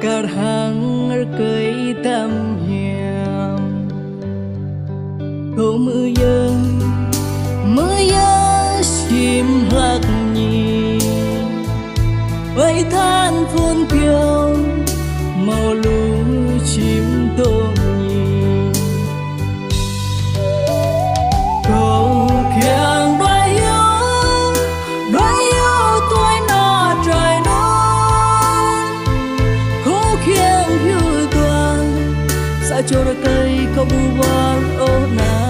Cả hàng ở cây tâm hiểm Cô mưa giơ chim lạc nhì Vậy than phun kiêu màu lũ chim tôm nhì Cầu kiêng đôi yêu tôi nó trời non Cô kiêng hiu toàn Sa cho cây có bu var ô na